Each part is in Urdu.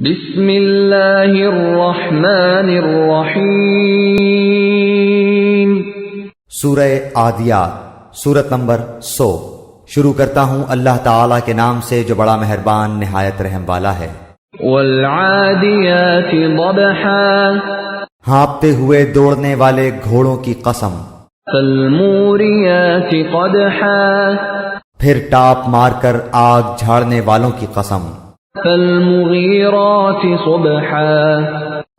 بسم اللہ الرحمن الرحیم۔ سورہ عادیات، سورت نمبر 100۔ شروع کرتا ہوں اللہ تعالیٰ کے نام سے جو بڑا مہربان نہایت رحم والا ہے۔ والعادیات ضبحا، ہانپتے ہوئے دوڑنے والے گھوڑوں کی قسم۔ فالموریات قدحا، پھر ٹاپ مار کر آگ جھاڑنے والوں کی قسم۔ فالمغیرات صبحا،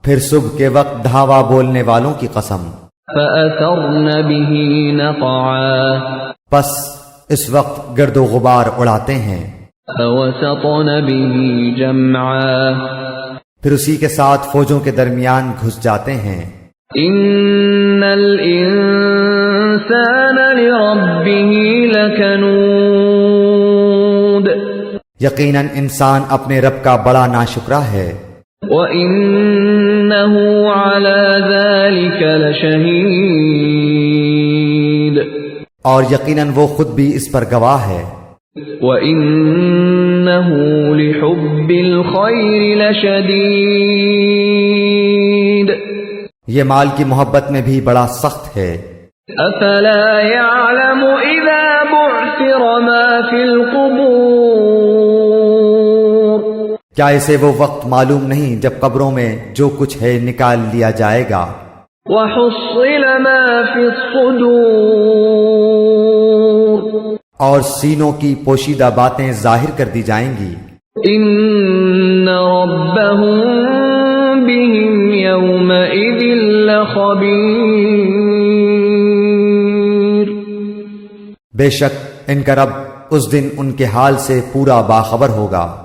پھر صبح کے وقت دھاوا بولنے والوں کی قسم۔ فأثرن به نقعا، پس اس وقت گرد و غبار اڑاتے ہیں۔ فوسطن به جمعا، پھر اسی کے ساتھ فوجوں کے درمیان گھس جاتے ہیں۔ ان الانسان لربه لکنود، یقیناً انسان اپنے رب کا بڑا ناشکرا ہے۔ وَإِنَّهُ عَلَى ذَلِكَ لَشَهِيدٌ، اور یقیناً وہ خود بھی اس پر گواہ ہے۔ وَإِنَّهُ لِحُبِّ الْخَيْرِ لَشَدِيدٌ، یہ مال کی محبت میں بھی بڑا سخت ہے۔ أَفَلَا يَعْلَمُ إِذَا بُعْثِرَ مَا فِي الْقُبُورِ، کیا اسے وہ وقت معلوم نہیں جب قبروں میں جو کچھ ہے نکال لیا جائے گا۔ وَحُصِّلَ مَا فِي الصُّدُورِ، اور سینوں کی پوشیدہ باتیں ظاہر کر دی جائیں گی۔ إِنَّ رَبَّهُم بِهِمْ يَوْمَئِذٍ لَخَبِيرٌ، بے شک ان کا رب اس دن ان کے حال سے پورا باخبر ہوگا۔